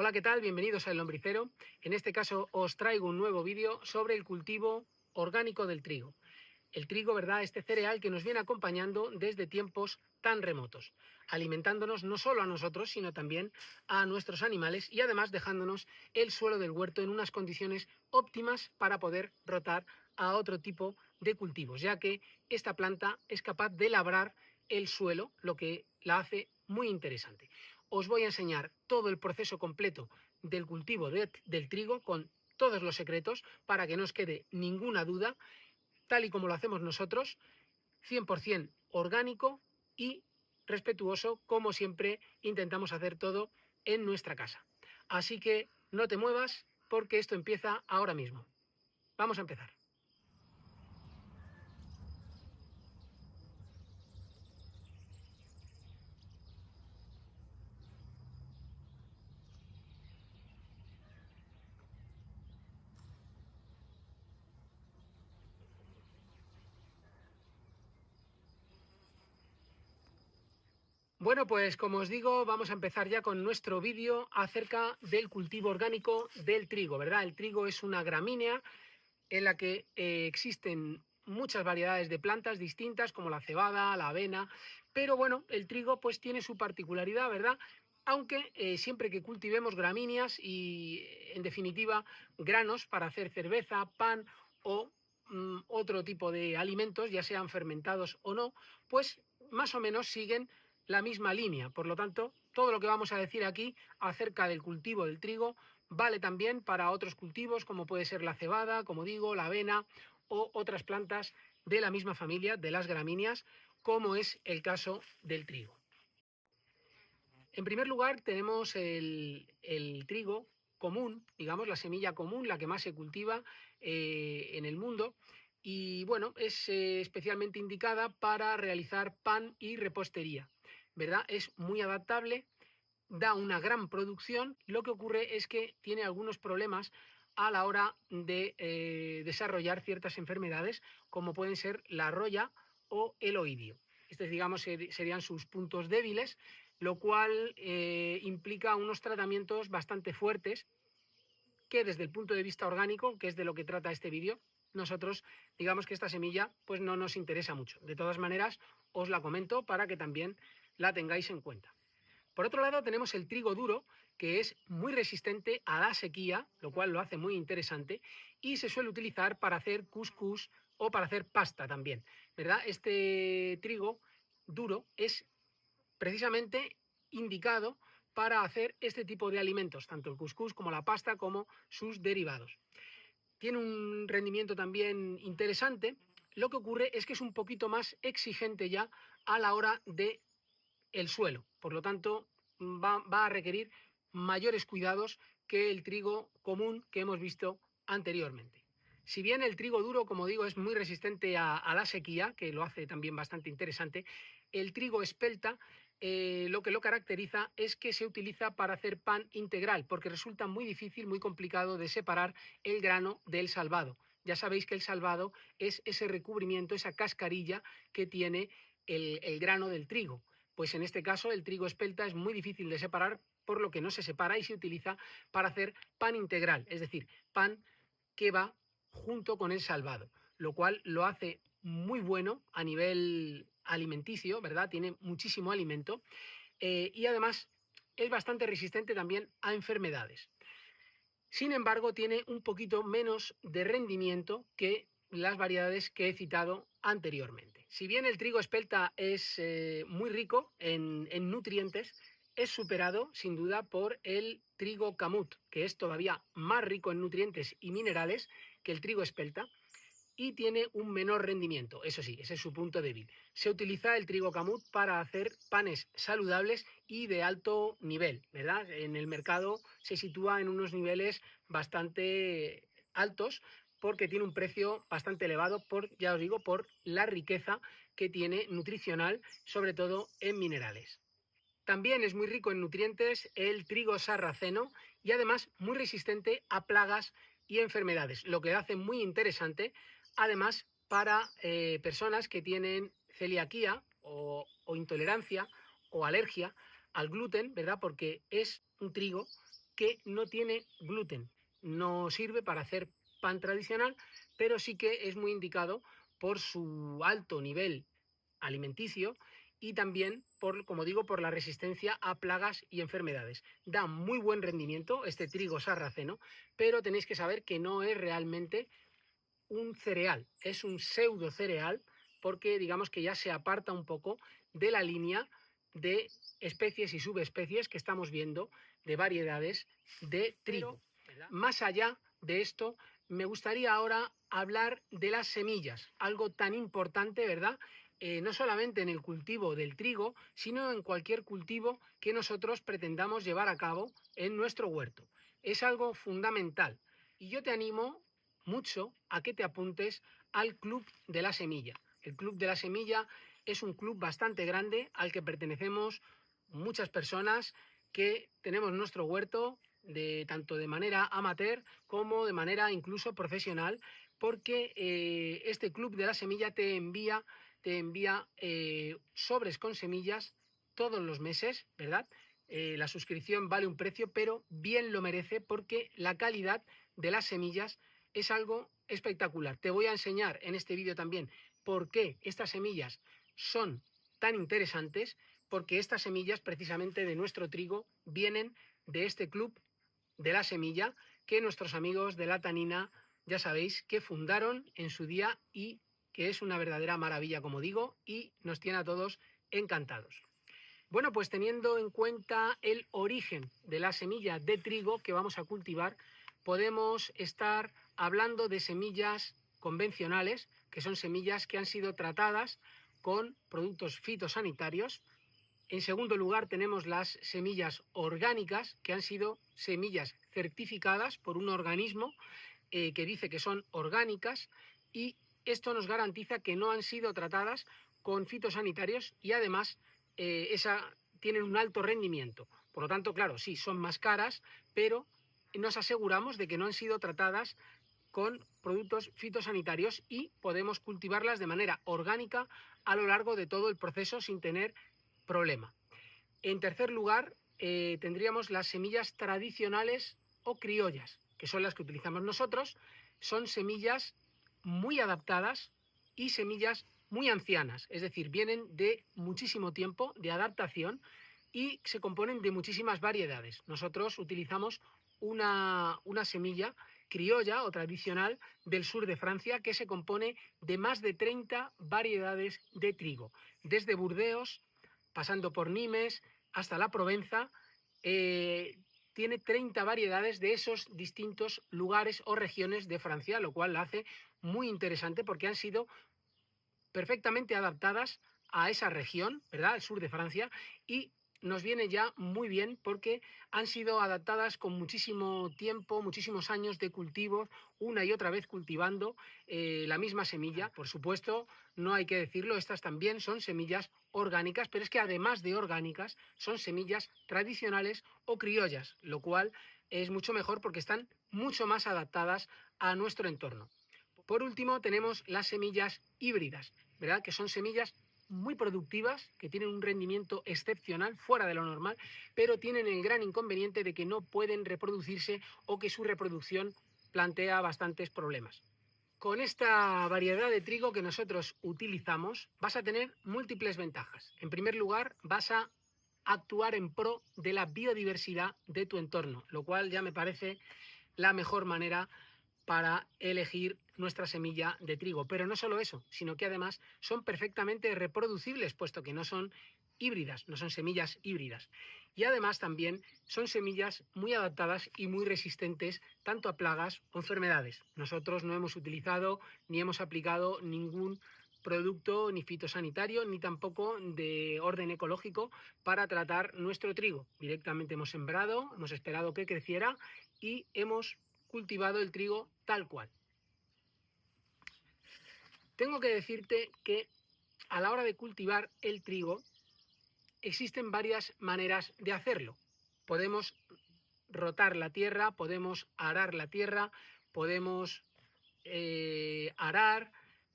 Hola, ¿qué tal? Bienvenidos a El Lombricero. En este caso os traigo un nuevo vídeo sobre el cultivo orgánico del trigo. El trigo, ¿verdad? Este cereal que nos viene acompañando desde tiempos tan remotos, alimentándonos no solo a nosotros, sino también a nuestros animales y además dejándonos el suelo del huerto en unas condiciones óptimas para poder rotar a otro tipo de cultivos, ya que esta planta es capaz de labrar el suelo, lo que la hace muy interesante. Os voy a enseñar todo el proceso completo del cultivo del trigo con todos los secretos para que no os quede ninguna duda, tal y como lo hacemos nosotros, 100% orgánico y respetuoso, como siempre intentamos hacer todo en nuestra casa. Así que no te muevas porque esto empieza ahora mismo. Vamos a empezar. Bueno, pues como os digo, vamos a empezar ya con nuestro vídeo acerca del cultivo orgánico del trigo, ¿verdad? El trigo es una gramínea en la que existen muchas variedades de plantas distintas, como la cebada, la avena, pero bueno, el trigo pues tiene su particularidad, ¿verdad? Aunque siempre que cultivemos gramíneas y, en definitiva, granos para hacer cerveza, pan o otro tipo de alimentos, ya sean fermentados o no, pues más o menos siguen la misma línea. Por lo tanto, todo lo que vamos a decir aquí acerca del cultivo del trigo vale también para otros cultivos, como puede ser la cebada, como digo, la avena o otras plantas de la misma familia, de las gramíneas, como es el caso del trigo. En primer lugar, tenemos el trigo común, digamos, la semilla común, la que más se cultiva en el mundo. Y bueno, es especialmente indicada para realizar pan y repostería, ¿verdad? Es muy adaptable, da una gran producción. Lo que ocurre es que tiene algunos problemas a la hora de desarrollar ciertas enfermedades, como pueden ser la roya o el oidio. Estos, digamos, serían sus puntos débiles, lo cual implica unos tratamientos bastante fuertes que, desde el punto de vista orgánico, que es de lo que trata este vídeo, nosotros digamos que esta semilla pues no nos interesa mucho. De todas maneras, os la comento para que también la tengáis en cuenta. Por otro lado, tenemos el trigo duro, que es muy resistente a la sequía, lo cual lo hace muy interesante, y se suele utilizar para hacer couscous o para hacer pasta también, ¿verdad? Este trigo duro es precisamente indicado para hacer este tipo de alimentos, tanto el couscous como la pasta, como sus derivados. Tiene un rendimiento también interesante. Lo que ocurre es que es un poquito más exigente ya a la hora de el suelo. Por lo tanto, va a requerir mayores cuidados que el trigo común que hemos visto anteriormente. Si bien el trigo duro, como digo, es muy resistente a la sequía, que lo hace también bastante interesante, el trigo espelta lo que lo caracteriza es que se utiliza para hacer pan integral, porque resulta muy difícil, muy complicado de separar el grano del salvado. Ya sabéis que el salvado es ese recubrimiento, esa cascarilla que tiene el grano del trigo. Pues en este caso el trigo espelta es muy difícil de separar, por lo que no se separa y se utiliza para hacer pan integral, es decir, pan que va junto con el salvado, lo cual lo hace muy bueno a nivel alimenticio, ¿verdad? Tiene muchísimo alimento y además es bastante resistente también a enfermedades. Sin embargo, tiene un poquito menos de rendimiento que las variedades que he citado anteriormente. Si bien el trigo espelta es muy rico en nutrientes, es superado sin duda por el trigo camut, que es todavía más rico en nutrientes y minerales que el trigo espelta y tiene un menor rendimiento. Eso sí, ese es su punto débil. Se utiliza el trigo camut para hacer panes saludables y de alto nivel, ¿verdad? En el mercado se sitúa en unos niveles bastante altos porque tiene un precio bastante elevado por, ya os digo, por la riqueza que tiene nutricional, sobre todo en minerales. También es muy rico en nutrientes el trigo sarraceno y además muy resistente a plagas y enfermedades, lo que hace muy interesante además para personas que tienen celiaquía o intolerancia o alergia al gluten, ¿verdad? Porque es un trigo que no tiene gluten. No sirve para hacer pan tradicional, pero sí que es muy indicado por su alto nivel alimenticio y también por, como digo, por la resistencia a plagas y enfermedades. Da muy buen rendimiento este trigo sarraceno, pero tenéis que saber que no es realmente un cereal, es un pseudo cereal porque digamos que ya se aparta un poco de la línea de especies y subespecies que estamos viendo de variedades de trigo. Más allá de esto, me gustaría ahora hablar de las semillas, algo tan importante, ¿verdad? No solamente en el cultivo del trigo, sino en cualquier cultivo que nosotros pretendamos llevar a cabo en nuestro huerto. Es algo fundamental y yo te animo mucho a que te apuntes al Club de la Semilla. El Club de la Semilla es un club bastante grande al que pertenecemos muchas personas que tenemos nuestro huerto tanto de manera amateur como de manera incluso profesional, porque este Club de la Semilla te envía sobres con semillas todos los meses, ¿verdad? La suscripción vale un precio, pero bien lo merece porque la calidad de las semillas es algo espectacular. Te voy a enseñar en este vídeo también por qué estas semillas son tan interesantes, porque estas semillas precisamente de nuestro trigo vienen de este club de la semilla que nuestros amigos de la Tanina, ya sabéis, que fundaron en su día y que es una verdadera maravilla, como digo, y nos tiene a todos encantados. Bueno, pues teniendo en cuenta el origen de la semilla de trigo que vamos a cultivar, podemos estar hablando de semillas convencionales, que son semillas que han sido tratadas con productos fitosanitarios. En segundo lugar, tenemos las semillas orgánicas, que han sido semillas certificadas por un organismo que dice que son orgánicas, y esto nos garantiza que no han sido tratadas con fitosanitarios y además tienen un alto rendimiento. Por lo tanto, claro, sí, son más caras, pero nos aseguramos de que no han sido tratadas con productos fitosanitarios y podemos cultivarlas de manera orgánica a lo largo de todo el proceso sin tener problema. En tercer lugar, tendríamos las semillas tradicionales o criollas, que son las que utilizamos nosotros. Son semillas muy adaptadas y semillas muy ancianas, es decir, vienen de muchísimo tiempo de adaptación y se componen de muchísimas variedades. Nosotros utilizamos una semilla criolla o tradicional del sur de Francia que se compone de más de 30 variedades de trigo, desde Burdeos, pasando por Nimes hasta la Provenza. Tiene 30 variedades de esos distintos lugares o regiones de Francia, lo cual la hace muy interesante porque han sido perfectamente adaptadas a esa región, ¿verdad? Al sur de Francia, y nos viene ya muy bien porque han sido adaptadas con muchísimo tiempo, muchísimos años de cultivo, una y otra vez cultivando la misma semilla. Por supuesto, no hay que decirlo, estas también son semillas orgánicas, pero es que además de orgánicas son semillas tradicionales o criollas, lo cual es mucho mejor porque están mucho más adaptadas a nuestro entorno. Por último, tenemos las semillas híbridas, ¿verdad? Que son semillas muy productivas, que tienen un rendimiento excepcional, fuera de lo normal, pero tienen el gran inconveniente de que no pueden reproducirse o que su reproducción plantea bastantes problemas. Con esta variedad de trigo que nosotros utilizamos, vas a tener múltiples ventajas. En primer lugar, vas a actuar en pro de la biodiversidad de tu entorno, lo cual ya me parece la mejor manera para elegir nuestra semilla de trigo. Pero no solo eso, sino que además son perfectamente reproducibles, puesto que no son híbridas, no son semillas híbridas. Y además también son semillas muy adaptadas y muy resistentes tanto a plagas o enfermedades. Nosotros no hemos utilizado ni hemos aplicado ningún producto ni fitosanitario ni tampoco de orden ecológico para tratar nuestro trigo. Directamente hemos sembrado, hemos esperado que creciera y hemos cultivado el trigo tal cual. Tengo que decirte que a la hora de cultivar el trigo existen varias maneras de hacerlo. Podemos rotar la tierra, podemos arar la tierra, podemos arar,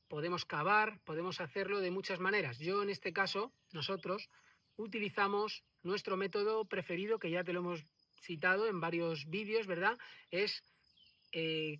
podemos cavar, podemos hacerlo de muchas maneras. Yo en este caso, nosotros utilizamos nuestro método preferido, que ya te lo hemos citado en varios vídeos, ¿verdad? Es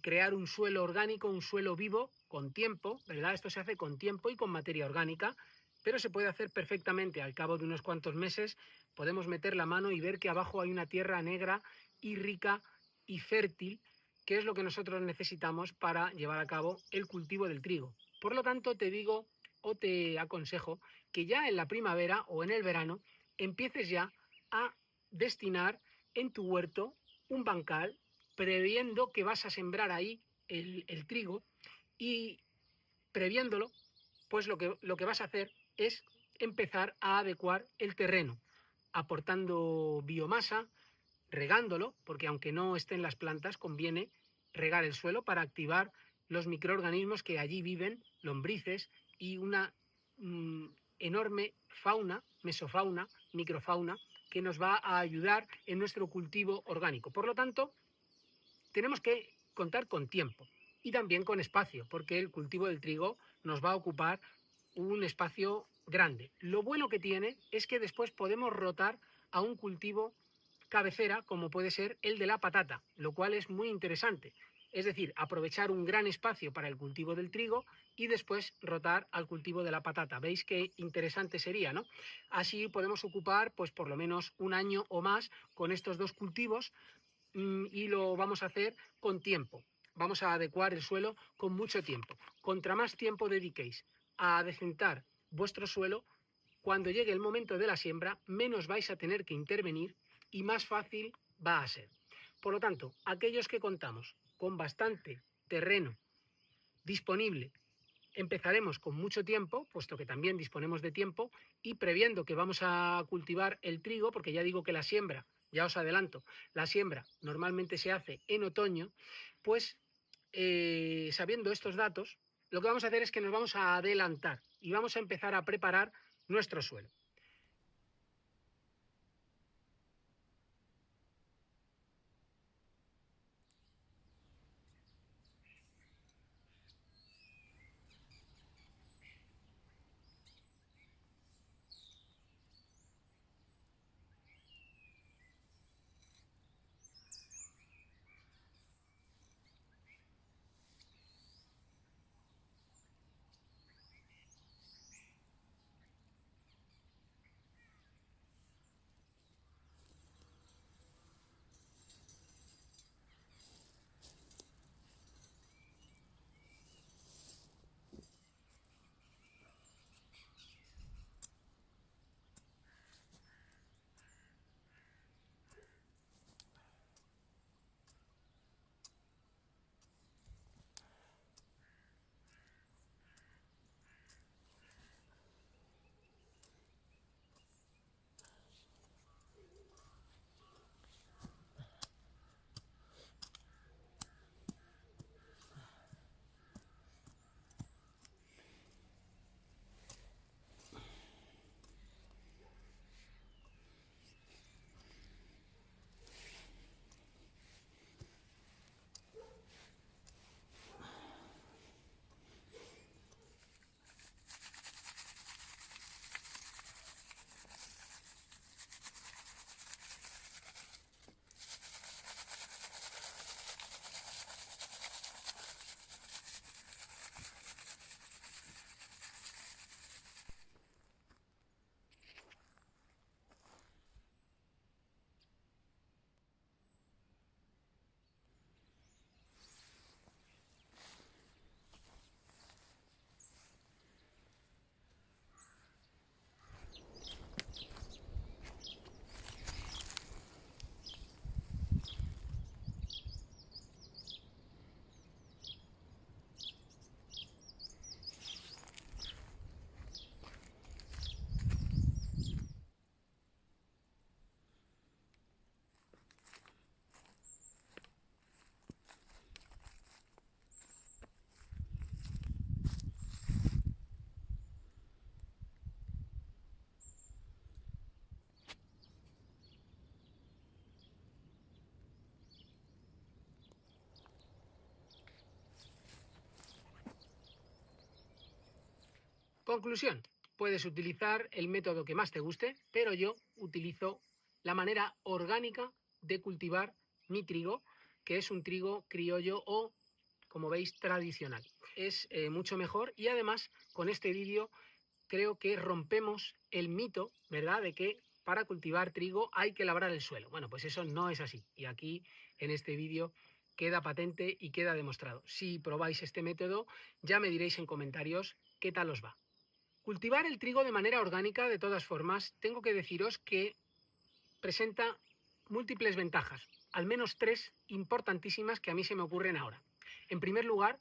crear un suelo orgánico, un suelo vivo con tiempo, ¿verdad? Esto se hace con tiempo y con materia orgánica, pero se puede hacer perfectamente. Al cabo de unos cuantos meses podemos meter la mano y ver que abajo hay una tierra negra y rica y fértil, que es lo que nosotros necesitamos para llevar a cabo el cultivo del trigo. Por lo tanto, te digo o te aconsejo que ya en la primavera o en el verano empieces ya a destinar en tu huerto un bancal, previendo que vas a sembrar ahí el trigo, y previéndolo, pues lo que vas a hacer es empezar a adecuar el terreno, aportando biomasa, regándolo, porque aunque no estén las plantas, conviene regar el suelo para activar los microorganismos que allí viven, lombrices y una mm, enorme fauna, mesofauna, microfauna, que nos va a ayudar en nuestro cultivo orgánico. Por lo tanto, tenemos que contar con tiempo y también con espacio, porque el cultivo del trigo nos va a ocupar un espacio grande. Lo bueno que tiene es que después podemos rotar a un cultivo cabecera, como puede ser el de la patata, lo cual es muy interesante. Es decir, aprovechar un gran espacio para el cultivo del trigo y después rotar al cultivo de la patata. ¿Veis qué interesante sería, no? Así podemos ocupar pues por lo menos un año o más con estos dos cultivos, y lo vamos a hacer con tiempo. Vamos a adecuar el suelo con mucho tiempo. Contra más tiempo dediquéis a adecentar vuestro suelo, cuando llegue el momento de la siembra, menos vais a tener que intervenir y más fácil va a ser. Por lo tanto, aquellos que contamos con bastante terreno disponible, empezaremos con mucho tiempo, puesto que también disponemos de tiempo, y previendo que vamos a cultivar el trigo, porque ya digo que la siembra, ya os adelanto, la siembra normalmente se hace en otoño, pues sabiendo estos datos, lo que vamos a hacer es que nos vamos a adelantar y vamos a empezar a preparar nuestro suelo. Conclusión: puedes utilizar el método que más te guste, pero yo utilizo la manera orgánica de cultivar mi trigo, que es un trigo criollo o, como veis, tradicional. Es mucho mejor y además con este vídeo creo que rompemos el mito, ¿verdad?, de que para cultivar trigo hay que labrar el suelo. Bueno, pues eso no es así y aquí en este vídeo queda patente y queda demostrado. Si probáis este método, ya me diréis en comentarios qué tal os va. Cultivar el trigo de manera orgánica, de todas formas, tengo que deciros que presenta múltiples ventajas, al menos 3 importantísimas que a mí se me ocurren ahora. En primer lugar,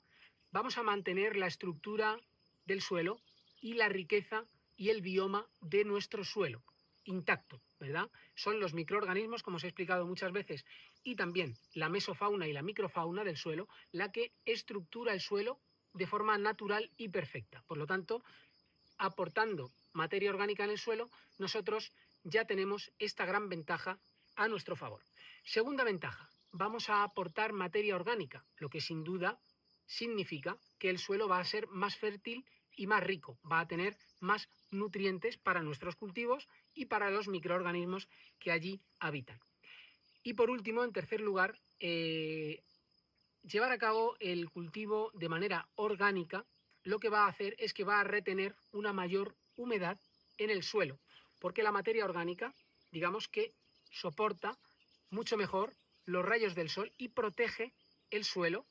vamos a mantener la estructura del suelo y la riqueza y el bioma de nuestro suelo intacto, ¿verdad? Son los microorganismos, como os he explicado muchas veces, y también la mesofauna y la microfauna del suelo, la que estructura el suelo de forma natural y perfecta. Por lo tanto, aportando materia orgánica en el suelo, nosotros ya tenemos esta gran ventaja a nuestro favor. Segunda ventaja, vamos a aportar materia orgánica, lo que sin duda significa que el suelo va a ser más fértil y más rico, va a tener más nutrientes para nuestros cultivos y para los microorganismos que allí habitan. Y por último, en tercer lugar, llevar a cabo el cultivo de manera orgánica lo que va a hacer es que va a retener una mayor humedad en el suelo, porque la materia orgánica, digamos que soporta mucho mejor los rayos del sol y protege el suelo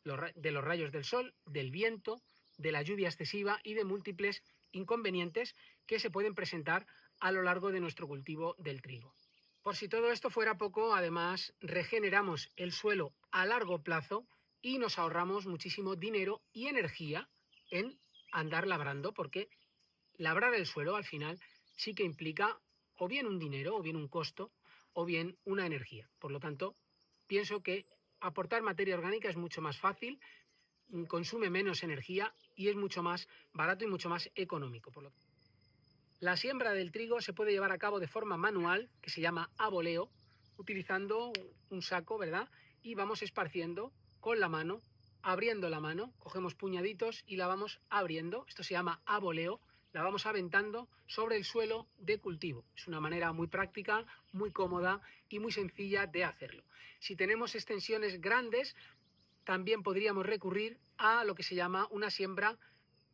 de los rayos del sol, del viento, de la lluvia excesiva y de múltiples inconvenientes que se pueden presentar a lo largo de nuestro cultivo del trigo. Por si todo esto fuera poco, además regeneramos el suelo a largo plazo y nos ahorramos muchísimo dinero y energía en andar labrando, porque labrar el suelo al final sí que implica o bien un dinero, o bien un costo, o bien una energía. Por lo tanto, pienso que aportar materia orgánica es mucho más fácil, consume menos energía y es mucho más barato y mucho más económico. La siembra del trigo se puede llevar a cabo de forma manual, que se llama a voleo, utilizando un saco, ¿verdad? Y vamos esparciendo con la mano, abriendo la mano, cogemos puñaditos y la vamos abriendo. Esto se llama a voleo, la vamos aventando sobre el suelo de cultivo. Es una manera muy práctica, muy cómoda y muy sencilla de hacerlo. Si tenemos extensiones grandes, también podríamos recurrir a lo que se llama una siembra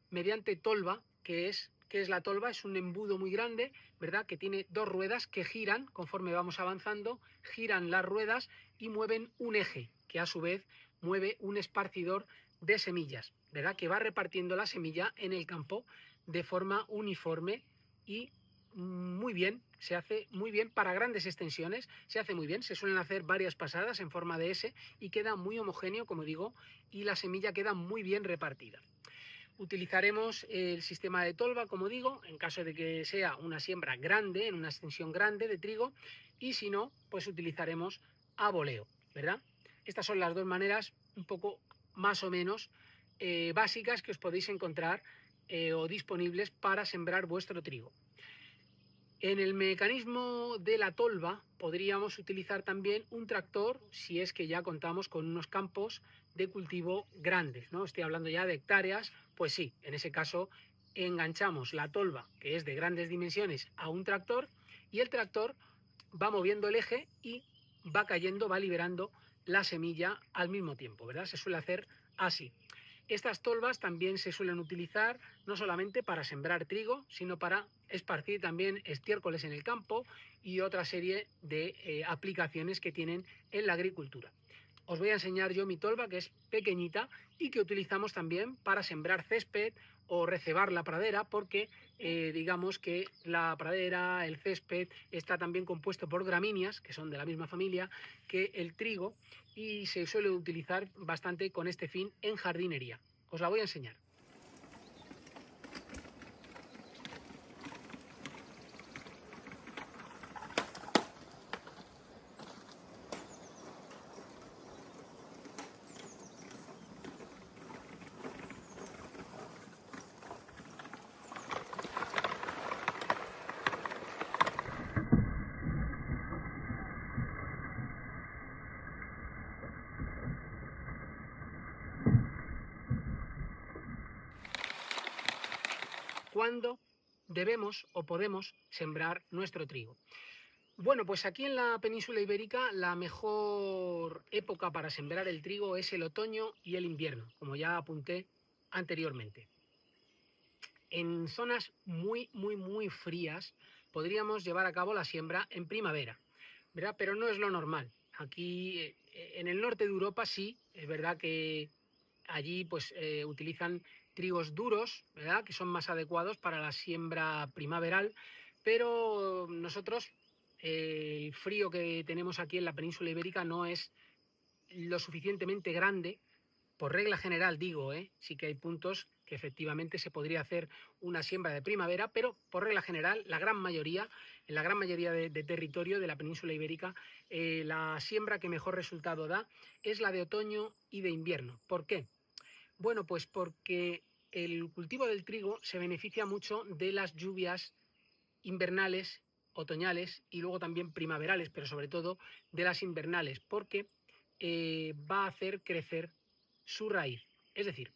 mediante tolva, ¿qué es la tolva? Es un embudo muy grande, ¿verdad? Que tiene dos ruedas que giran conforme vamos avanzando, giran las ruedas y mueven un eje, que a su vez mueve un esparcidor de semillas, ¿verdad? Que va repartiendo la semilla en el campo de forma uniforme y muy bien, se hace muy bien para grandes extensiones, se hace muy bien, se suelen hacer varias pasadas en forma de S y queda muy homogéneo, como digo, y la semilla queda muy bien repartida. Utilizaremos el sistema de tolva, como digo, en caso de que sea una siembra grande, en una extensión grande de trigo, y si no, pues utilizaremos a voleo, ¿verdad? Estas son las dos maneras un poco más o menos básicas que os podéis encontrar o disponibles para sembrar vuestro trigo. En el mecanismo de la tolva podríamos utilizar también un tractor si es que ya contamos con unos campos de cultivo grandes, ¿no? Estoy hablando ya de hectáreas, pues sí, en ese caso enganchamos la tolva, que es de grandes dimensiones, a un tractor y el tractor va moviendo el eje y va cayendo, va liberando la semilla al mismo tiempo, ¿verdad? Se suele hacer así. Estas tolvas también se suelen utilizar no solamente para sembrar trigo, sino para esparcir también estiércoles en el campo y otra serie de aplicaciones que tienen en la agricultura. Os voy a enseñar yo mi tolva, que es pequeñita y que utilizamos también para sembrar césped o recebar la pradera, porque digamos que la pradera, el césped, está también compuesto por gramíneas, que son de la misma familia que el trigo, y se suele utilizar bastante con este fin en jardinería. Os la voy a enseñar. ¿Cuándo debemos o podemos sembrar nuestro trigo? Bueno, pues aquí en la península ibérica la mejor época para sembrar el trigo es el otoño y el invierno, como ya apunté anteriormente. En zonas muy frías podríamos llevar a cabo la siembra en primavera, ¿verdad? Pero no es lo normal. Aquí en el norte de Europa sí, es verdad que allí pues utilizan trigos duros, ¿verdad? Que son más adecuados para la siembra primaveral, pero nosotros el frío que tenemos aquí en la península ibérica no es lo suficientemente grande. Por regla general digo, sí que hay puntos que efectivamente se podría hacer una siembra de primavera, pero por regla general, la gran mayoría, en la gran mayoría de territorio de la península ibérica, la siembra que mejor resultado da es la de otoño y de invierno. ¿Por qué? Bueno, pues porque el cultivo del trigo se beneficia mucho de las lluvias invernales, otoñales y luego también primaverales, pero sobre todo de las invernales, porque va a hacer crecer su raíz. Es decir,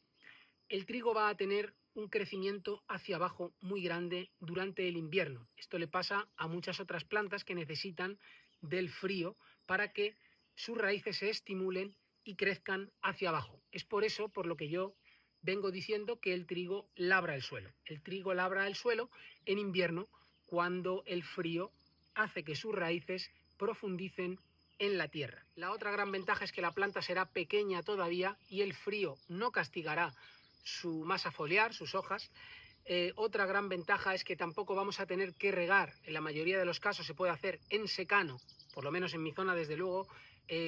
el trigo va a tener un crecimiento hacia abajo muy grande durante el invierno. Esto le pasa a muchas otras plantas que necesitan del frío para que sus raíces se estimulen y crezcan hacia abajo. Es por eso por lo que yo vengo diciendo que el trigo labra el suelo. El trigo labra el suelo en invierno cuando el frío hace que sus raíces profundicen en la tierra. La otra gran ventaja es que la planta será pequeña todavía y el frío no castigará su masa foliar, sus hojas. Otra gran ventaja es que tampoco vamos a tener que regar. En la mayoría de los casos se puede hacer en secano, por lo menos en mi zona desde luego,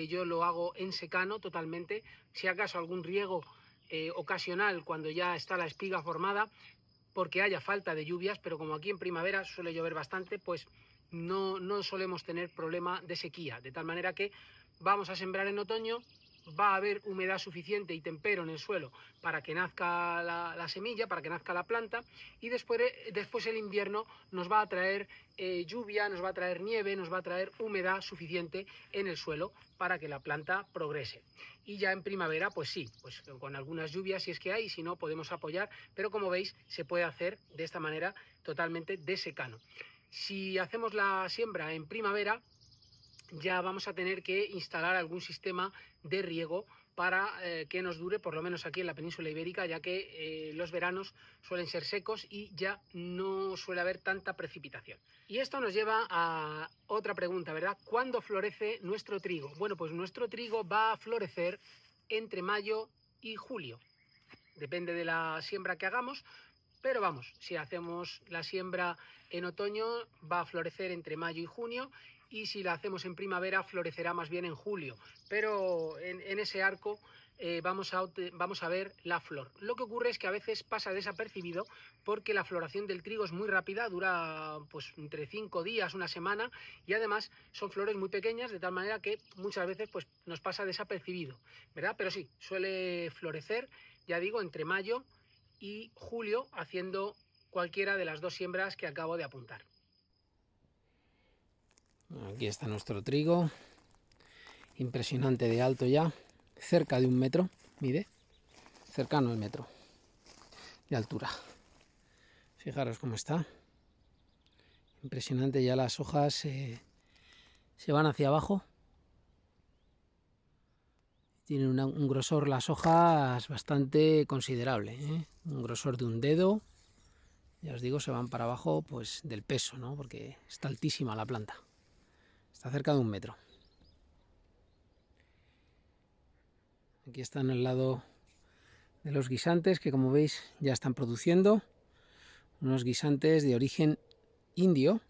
yo lo hago en secano totalmente. Si acaso algún riego ocasional cuando ya está la espiga formada, porque haya falta de lluvias, pero como aquí en primavera suele llover bastante, pues no solemos tener problema de sequía, de tal manera que vamos a sembrar en otoño, va a haber humedad suficiente y tempero en el suelo para que nazca la semilla, para que nazca la planta, y después el invierno nos va a traer lluvia, nos va a traer nieve, nos va a traer humedad suficiente en el suelo para que la planta progrese. Y ya en primavera, pues sí, pues con algunas lluvias si es que hay, si no podemos apoyar, pero como veis se puede hacer de esta manera totalmente de secano. Si hacemos la siembra en primavera, ya vamos a tener que instalar algún sistema de riego para que nos dure, por lo menos aquí en la península ibérica, ya que los veranos suelen ser secos y ya no suele haber tanta precipitación. Y esto nos lleva a otra pregunta, ¿verdad? ¿Cuándo florece nuestro trigo? Bueno, pues nuestro trigo va a florecer entre mayo y julio. Depende de la siembra que hagamos, pero vamos, si hacemos la siembra en otoño va a florecer entre mayo y junio, y si la hacemos en primavera florecerá más bien en julio, pero en ese arco vamos a ver la flor. Lo que ocurre es que a veces pasa desapercibido porque la floración del trigo es muy rápida, dura pues entre 5 días, una semana, y además son flores muy pequeñas, de tal manera que muchas veces pues nos pasa desapercibido, ¿verdad? Pero sí, suele florecer, ya digo, entre mayo y julio, haciendo cualquiera de las dos siembras que acabo de apuntar. Aquí está nuestro trigo, impresionante de alto ya, cerca de 1 metro, mide, cercano al metro de altura. Fijaros cómo está, impresionante, ya las hojas se van hacia abajo, tienen un grosor las hojas bastante considerable, un grosor de un dedo, ya os digo, se van para abajo pues del peso, ¿no? Porque está altísima la planta, está cerca de 1 metro. Aquí están al lado de los guisantes que, como veis, ya están produciendo, unos guisantes de origen indio,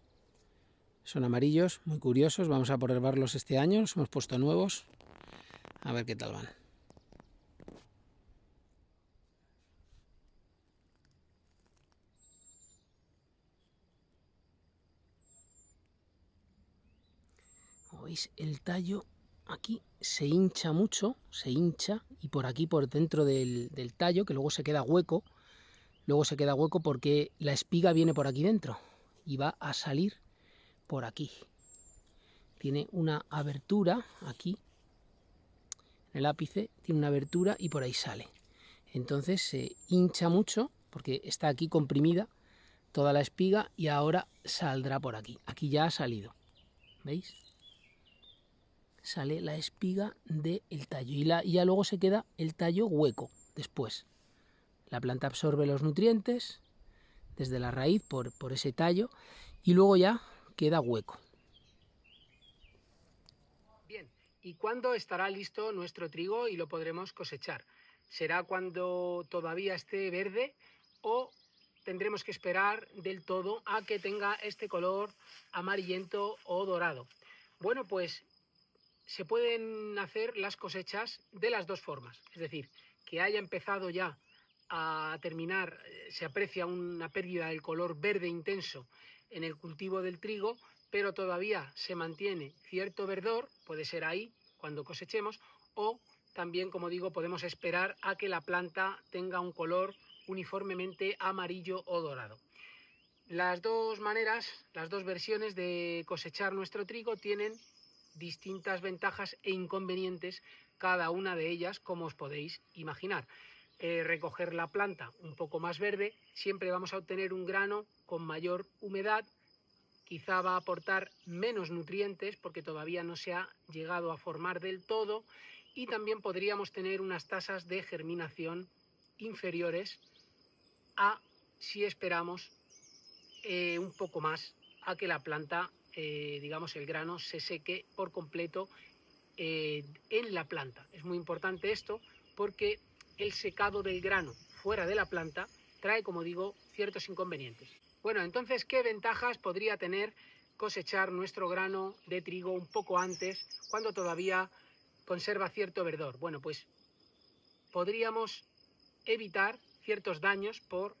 son amarillos, muy curiosos, vamos a probarlos este año, los hemos puesto nuevos, a ver qué tal van. Como veis, el tallo aquí se hincha mucho, se hincha, y por aquí, por dentro del tallo, que luego se queda hueco porque la espiga viene por aquí dentro y va a salir por aquí. Tiene una abertura aquí, en el ápice tiene una abertura y por ahí sale. Entonces se hincha mucho porque está aquí comprimida toda la espiga y ahora saldrá por aquí. Aquí ya ha salido. ¿Veis? Sale la espiga del tallo y ya luego se queda el tallo hueco después. La planta absorbe los nutrientes desde la raíz por ese tallo y luego ya queda hueco. Bien, ¿y cuándo estará listo nuestro trigo y lo podremos cosechar? ¿Será cuando todavía esté verde o tendremos que esperar del todo a que tenga este color amarillento o dorado? Bueno, pues se pueden hacer las cosechas de las dos formas, es decir, que haya empezado ya a terminar, se aprecia una pérdida del color verde intenso en el cultivo del trigo, pero todavía se mantiene cierto verdor, puede ser ahí cuando cosechemos, o también, como digo, podemos esperar a que la planta tenga un color uniformemente amarillo o dorado. Las dos maneras, las dos versiones de cosechar nuestro trigo tienen distintas ventajas e inconvenientes, cada una de ellas, como os podéis imaginar. Recoger la planta un poco más verde, siempre vamos a obtener un grano con mayor humedad, quizá va a aportar menos nutrientes porque todavía no se ha llegado a formar del todo, y también podríamos tener unas tasas de germinación inferiores a si esperamos un poco más a que la planta, digamos, el grano se seque por completo en la planta. Es muy importante esto porque el secado del grano fuera de la planta trae, como digo, ciertos inconvenientes. Bueno, entonces, ¿qué ventajas podría tener cosechar nuestro grano de trigo un poco antes, cuando todavía conserva cierto verdor? Bueno, pues podríamos evitar ciertos daños por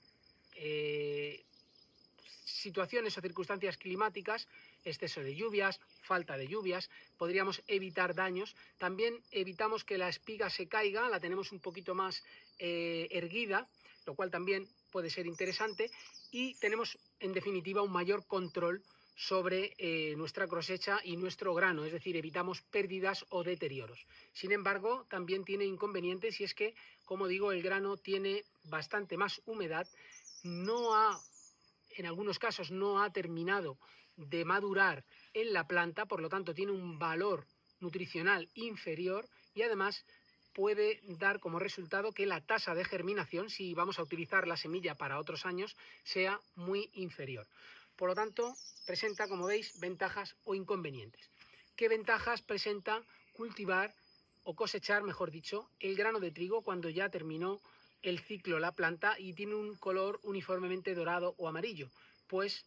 situaciones o circunstancias climáticas, exceso de lluvias, falta de lluvias, podríamos evitar daños. También evitamos que la espiga se caiga, la tenemos un poquito más erguida, lo cual también puede ser interesante, y tenemos en definitiva un mayor control sobre nuestra cosecha y nuestro grano, es decir, evitamos pérdidas o deterioros. Sin embargo, también tiene inconvenientes, y es que, como digo, el grano tiene bastante más humedad, en algunos casos no ha terminado de madurar en la planta, por lo tanto tiene un valor nutricional inferior, y además puede dar como resultado que la tasa de germinación, si vamos a utilizar la semilla para otros años, sea muy inferior. Por lo tanto, presenta, como veis, ventajas o inconvenientes. ¿Qué ventajas presenta cultivar o cosechar, mejor dicho, el grano de trigo cuando ya terminó el ciclo la planta y tiene un color uniformemente dorado o amarillo? Pues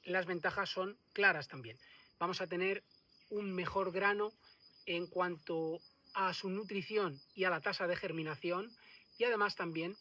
las ventajas son claras también. Vamos a tener un mejor grano en cuanto a su nutrición y a la tasa de germinación, y además también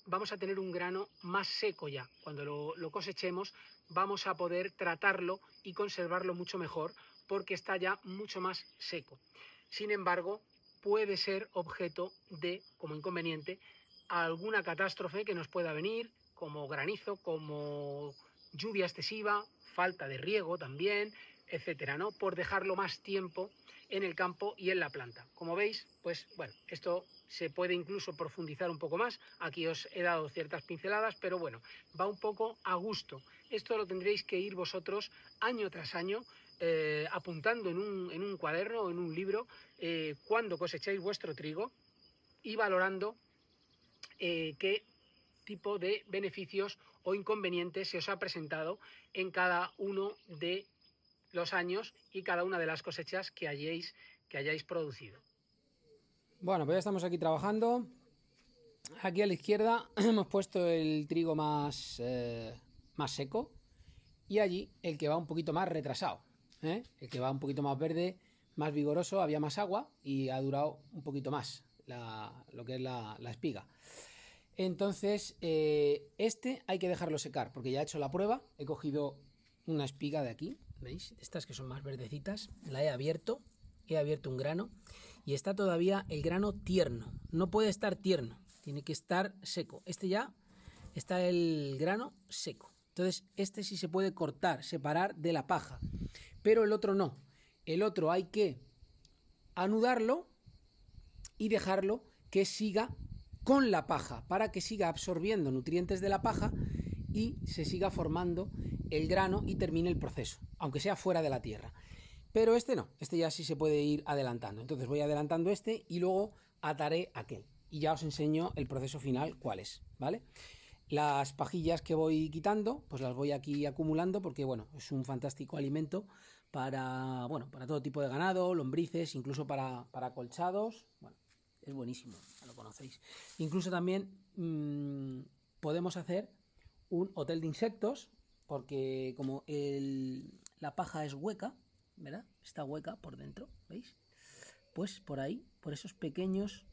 vamos a tener un grano más seco ya. Cuando lo cosechemos vamos a poder tratarlo y conservarlo mucho mejor porque está ya mucho más seco. Sin embargo, puede ser objeto de, como inconveniente, alguna catástrofe que nos pueda venir, como granizo, como lluvia excesiva, falta de riego también, etcétera, ¿no? Por dejarlo más tiempo en el campo y en la planta. Como veis, pues bueno, esto se puede incluso profundizar un poco más. Aquí os he dado ciertas pinceladas, pero bueno, va un poco a gusto. Esto lo tendréis que ir vosotros año tras año apuntando en un cuaderno o en un libro cuando cosechéis vuestro trigo, y valorando qué tipo de beneficios o inconvenientes se os ha presentado en cada uno de los años y cada una de las cosechas que hayáis producido. Bueno, pues ya estamos aquí trabajando. Aquí a la izquierda hemos puesto el trigo más seco, y allí el que va un poquito más retrasado, el que va un poquito más verde, más vigoroso, había más agua y ha durado un poquito más lo que es la espiga. Entonces este hay que dejarlo secar porque ya he hecho la prueba. He cogido una espiga de aquí, ¿veis? Estas que son más verdecitas, la he abierto un grano y está todavía el grano tierno. No puede estar tierno, tiene que estar seco. Este ya está el grano seco. Entonces este sí se puede cortar, separar de la paja, pero el otro no. El otro hay que anudarlo y dejarlo que siga con la paja para que siga absorbiendo nutrientes de la paja y se siga formando el grano y termine el proceso, aunque sea fuera de la tierra. Pero este no, este ya sí se puede ir adelantando. Entonces voy adelantando este y luego ataré aquel. Y ya os enseño el proceso final cuál es, ¿vale? Las pajillas que voy quitando, pues las voy aquí acumulando porque, bueno, es un fantástico alimento para, bueno, para todo tipo de ganado, lombrices, incluso para acolchados. Bueno, es buenísimo, ya lo conocéis. Incluso también podemos hacer un hotel de insectos porque como la paja es hueca, ¿verdad? Está hueca por dentro, ¿veis? Pues por ahí, por esos pequeños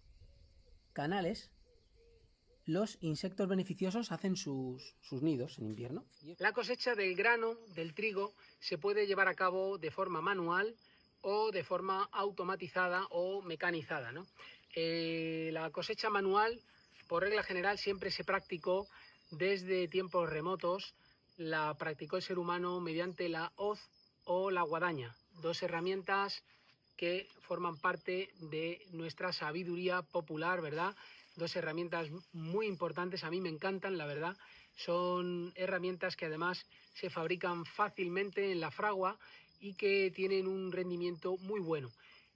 canales, los insectos beneficiosos hacen sus nidos en invierno. La cosecha del grano, del trigo, se puede llevar a cabo de forma manual o de forma automatizada o mecanizada, ¿no? La cosecha manual, por regla general, siempre se practicó desde tiempos remotos. La practicó el ser humano mediante la hoz o la guadaña, dos herramientas que forman parte de nuestra sabiduría popular, ¿verdad? Dos herramientas muy importantes, a mí me encantan, la verdad. Son herramientas que además se fabrican fácilmente en la fragua y que tienen un rendimiento muy bueno.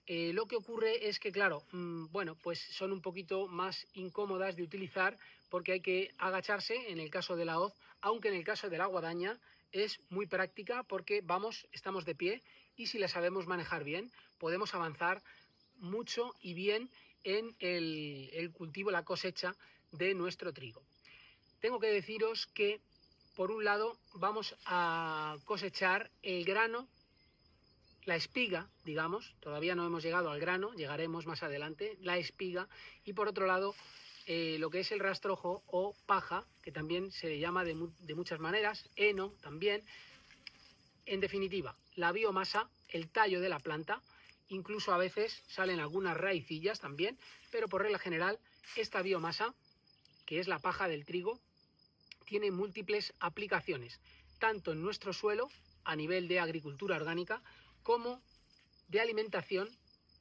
Lo que ocurre es que, claro, bueno, pues son un poquito más incómodas de utilizar porque hay que agacharse en el caso de la hoz, aunque en el caso de la guadaña es muy práctica porque estamos de pie y si la sabemos manejar bien, podemos avanzar mucho y bien en el cultivo, la cosecha de nuestro trigo. Tengo que deciros que, por un lado, vamos a cosechar el grano, la espiga, digamos, todavía no hemos llegado al grano, llegaremos más adelante, la espiga, y por otro lado, lo que es el rastrojo o paja, que también se le llama de muchas maneras, heno también. En definitiva, la biomasa, el tallo de la planta, incluso a veces salen algunas raicillas también, pero por regla general, esta biomasa, que es la paja del trigo, tiene múltiples aplicaciones, tanto en nuestro suelo, a nivel de agricultura orgánica, como de alimentación,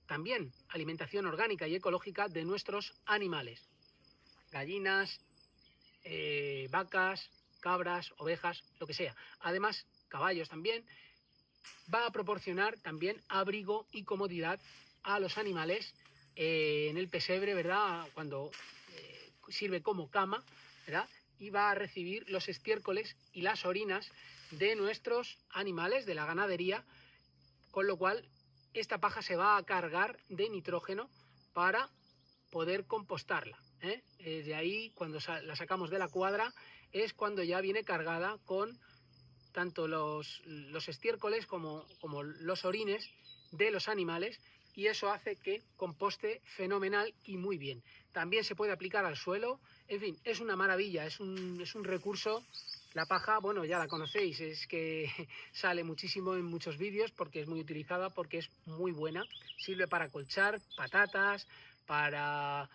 también alimentación orgánica y ecológica de nuestros animales, gallinas, vacas, cabras, ovejas, lo que sea. Además, caballos también. Va a proporcionar también abrigo y comodidad a los animales en el pesebre, ¿verdad? Cuando sirve como cama, ¿verdad? Y va a recibir los estiércoles y las orinas de nuestros animales de la ganadería, con lo cual esta paja se va a cargar de nitrógeno para poder compostarla. De ahí, cuando la sacamos de la cuadra, es cuando ya viene cargada con tanto los estiércoles como los orines de los animales, y eso hace que composte fenomenal y muy bien. También se puede aplicar al suelo, en fin, es una maravilla, es un recurso. La paja, bueno, ya la conocéis, es que sale muchísimo en muchos vídeos porque es muy utilizada, porque es muy buena. Sirve para colchar patatas, para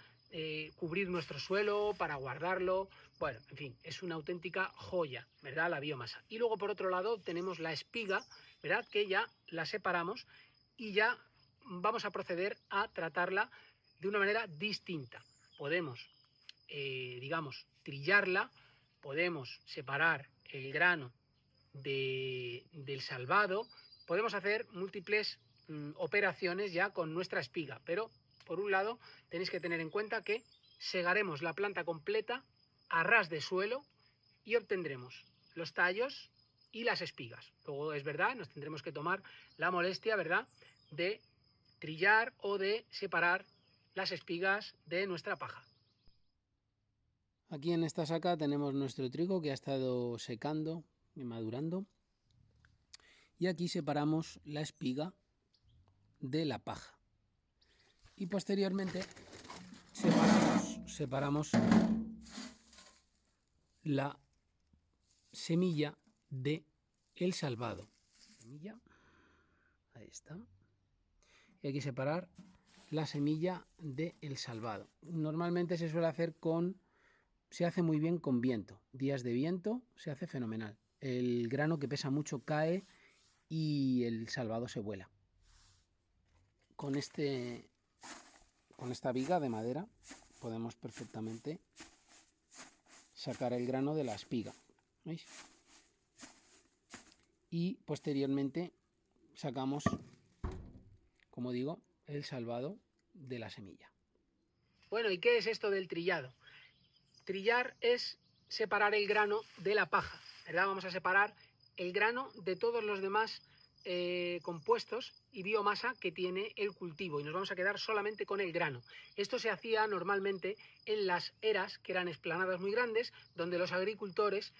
cubrir nuestro suelo, para guardarlo. Bueno, en fin, es una auténtica joya, ¿verdad? La biomasa. Y luego, por otro lado, tenemos la espiga, ¿verdad? Que ya la separamos y ya vamos a proceder a tratarla de una manera distinta. Podemos, digamos, trillarla, podemos separar el grano del salvado, podemos hacer múltiples operaciones ya con nuestra espiga, pero por un lado tenéis que tener en cuenta que segaremos la planta completa a ras de suelo y obtendremos los tallos y las espigas. Luego es verdad, nos tendremos que tomar la molestia, ¿verdad?, de trillar o de separar las espigas de nuestra paja. Aquí en esta saca tenemos nuestro trigo que ha estado secando y madurando. Y aquí separamos la espiga de la paja. Y posteriormente separamos la semilla de el salvado. Semilla, ahí está. Y hay que separar la semilla de el salvado. Normalmente se suele hacer se hace muy bien con viento. Días de viento se hace fenomenal. El grano que pesa mucho cae y el salvado se vuela. Con esta viga de madera podemos perfectamente sacar el grano de la espiga, ¿veis? Y posteriormente sacamos como digo, el salvado de la semilla. Bueno, ¿y qué es esto del trillado? Trillar es separar el grano de la paja, ¿verdad? Vamos a separar el grano de todos los demás compuestos y biomasa que tiene el cultivo y nos vamos a quedar solamente con el grano. Esto se hacía normalmente en las eras, que eran explanadas muy grandes, donde los agricultores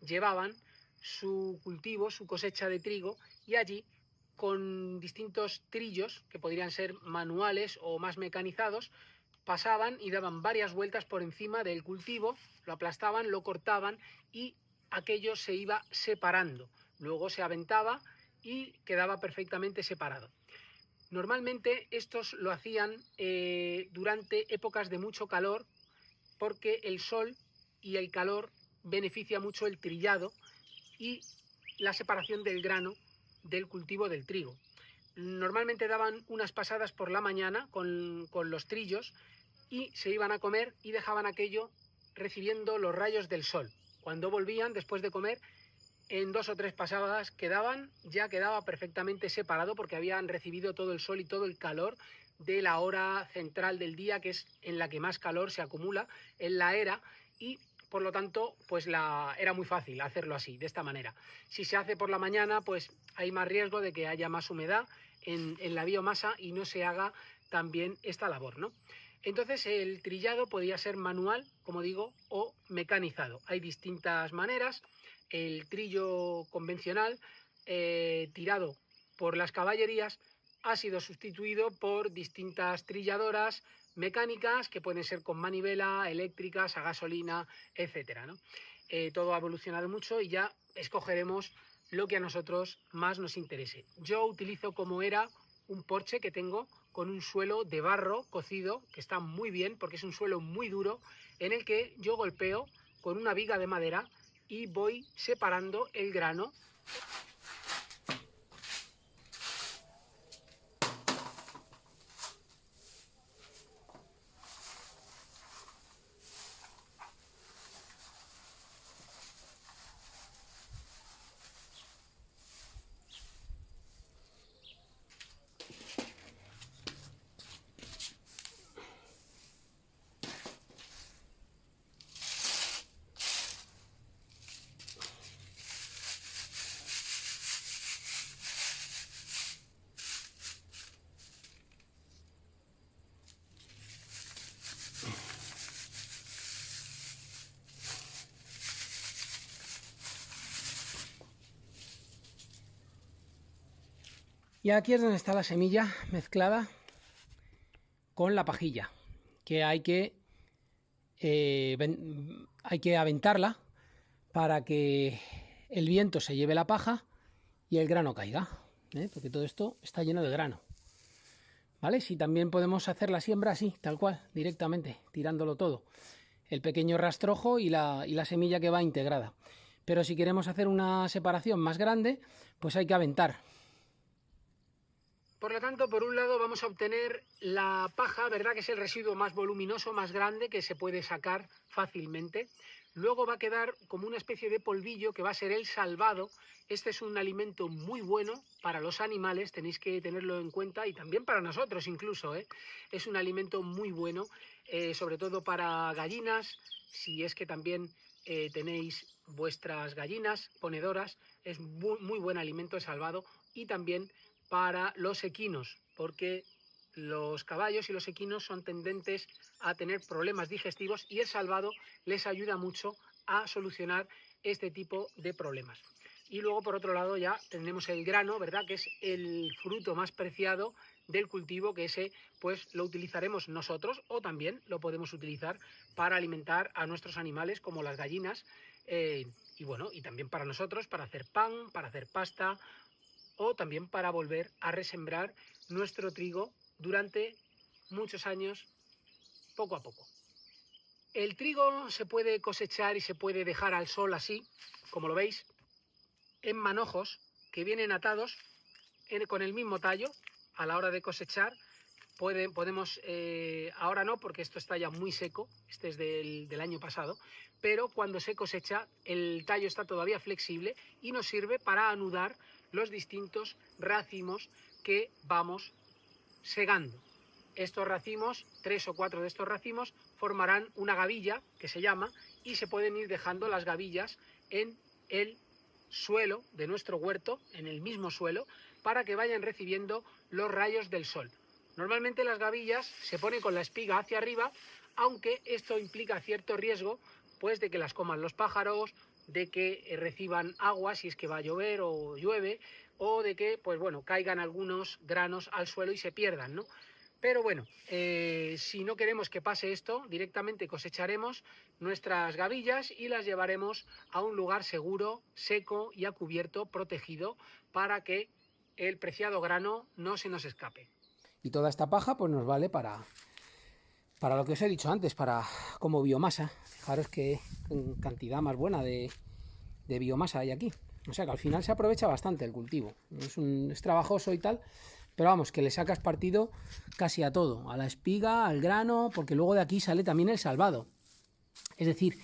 llevaban su cultivo, su cosecha de trigo, y allí con distintos trillos, que podrían ser manuales o más mecanizados, pasaban y daban varias vueltas por encima del cultivo, lo aplastaban, lo cortaban y aquello se iba separando. Luego se aventaba y quedaba perfectamente separado. Normalmente estos lo hacían durante épocas de mucho calor, porque el sol y el calor beneficia mucho el trillado y la separación del grano del cultivo del trigo. Normalmente daban unas pasadas por la mañana con los trillos y se iban a comer y dejaban aquello recibiendo los rayos del sol. Cuando volvían después de comer, en 2 o 3 pasadas ya quedaba perfectamente separado, porque habían recibido todo el sol y todo el calor de la hora central del día, que es en la que más calor se acumula en la era, y por lo tanto pues era muy fácil hacerlo así, de esta manera. Si se hace por la mañana, pues hay más riesgo de que haya más humedad en la biomasa y no se haga tan bien esta labor, ¿no? Entonces el trillado podía ser manual, como digo, o mecanizado. Hay distintas maneras. El trillo convencional, tirado por las caballerías, ha sido sustituido por distintas trilladoras mecánicas, que pueden ser con manivela, eléctricas, a gasolina, etcétera, ¿no? Todo ha evolucionado mucho y ya escogeremos lo que a nosotros más nos interese. Yo utilizo como era un porche que tengo con un suelo de barro cocido, que está muy bien porque es un suelo muy duro, en el que yo golpeo con una viga de madera y voy separando el grano. Y aquí es donde está la semilla mezclada con la pajilla, que hay que aventarla para que el viento se lleve la paja y el grano caiga, porque todo esto está lleno de grano. ¿Vale? Si también podemos hacer la siembra así, tal cual, directamente, tirándolo todo. El pequeño rastrojo y la semilla que va integrada. Pero si queremos hacer una separación más grande, pues hay que aventar. Por lo tanto, por un lado vamos a obtener la paja, ¿verdad? Que es el residuo más voluminoso, más grande, que se puede sacar fácilmente. Luego va a quedar como una especie de polvillo que va a ser el salvado. Este es un alimento muy bueno para los animales, tenéis que tenerlo en cuenta, y también para nosotros incluso, ¿eh? Es un alimento muy bueno, sobre todo para gallinas, si es que también tenéis vuestras gallinas ponedoras, es muy, muy buen alimento el salvado, y también para los equinos, porque los caballos y los equinos son tendentes a tener problemas digestivos y el salvado les ayuda mucho a solucionar este tipo de problemas. Y luego, por otro lado, ya tenemos el grano, ¿verdad? Que es el fruto más preciado del cultivo, que ese pues lo utilizaremos nosotros, o también lo podemos utilizar para alimentar a nuestros animales, como las gallinas, y bueno, y también para nosotros, para hacer pan, para hacer pasta, o también para volver a resembrar nuestro trigo durante muchos años, poco a poco. El trigo se puede cosechar y se puede dejar al sol así, como lo veis, en manojos que vienen atados con el mismo tallo. A la hora de cosechar podemos, ahora no, porque esto está ya muy seco, este es del año pasado, pero cuando se cosecha el tallo está todavía flexible y nos sirve para anudar los distintos racimos que vamos segando. Estos racimos, 3 o 4 de estos racimos, formarán una gavilla, que se llama, y se pueden ir dejando las gavillas en el suelo de nuestro huerto, en el mismo suelo, para que vayan recibiendo los rayos del sol. Normalmente las gavillas se ponen con la espiga hacia arriba, aunque esto implica cierto riesgo, pues de que las coman los pájaros, de que reciban agua si es que va a llover o llueve, o de que, pues bueno, caigan algunos granos al suelo y se pierdan, ¿no? Pero bueno, si no queremos que pase esto, directamente cosecharemos nuestras gavillas y las llevaremos a un lugar seguro, seco y a cubierto, protegido, para que el preciado grano no se nos escape. Y toda esta paja pues nos vale para lo que os he dicho antes, para como biomasa. Fijaros que cantidad más buena de biomasa hay aquí. O sea que al final se aprovecha bastante el cultivo. Es trabajoso y tal, pero vamos, que le sacas partido casi a todo, a la espiga, al grano, porque luego de aquí sale también el salvado. Es decir,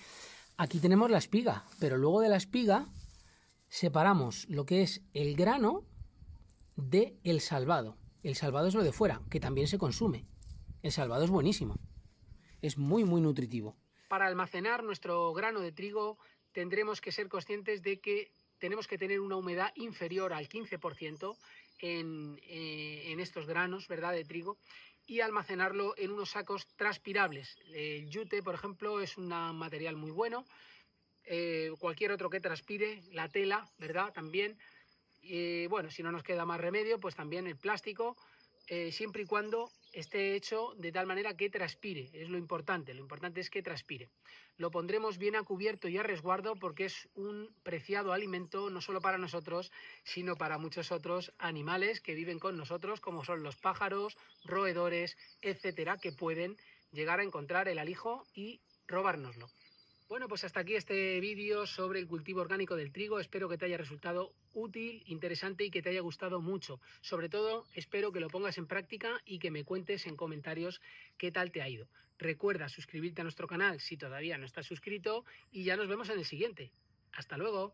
aquí tenemos la espiga, pero luego de la espiga separamos lo que es el grano del salvado. El salvado es lo de fuera, que también se consume. El salvado es buenísimo. Es muy, muy nutritivo. Para almacenar nuestro grano de trigo tendremos que ser conscientes de que tenemos que tener una humedad inferior al 15% en estos granos, ¿verdad?, de trigo, y almacenarlo en unos sacos transpirables. El yute, por ejemplo, es un material muy bueno. Cualquier otro que transpire, la tela, ¿verdad?, también. Bueno, si no nos queda más remedio, pues también el plástico, siempre y cuando esté hecho de tal manera que transpire, es lo importante es que transpire. Lo pondremos bien a cubierto y a resguardo porque es un preciado alimento no solo para nosotros, sino para muchos otros animales que viven con nosotros, como son los pájaros, roedores, etcétera, que pueden llegar a encontrar el alijo y robárnoslo. Bueno, pues hasta aquí este vídeo sobre el cultivo orgánico del trigo. Espero que te haya resultado útil, interesante y que te haya gustado mucho. Sobre todo, espero que lo pongas en práctica y que me cuentes en comentarios qué tal te ha ido. Recuerda suscribirte a nuestro canal si todavía no estás suscrito y ya nos vemos en el siguiente. ¡Hasta luego!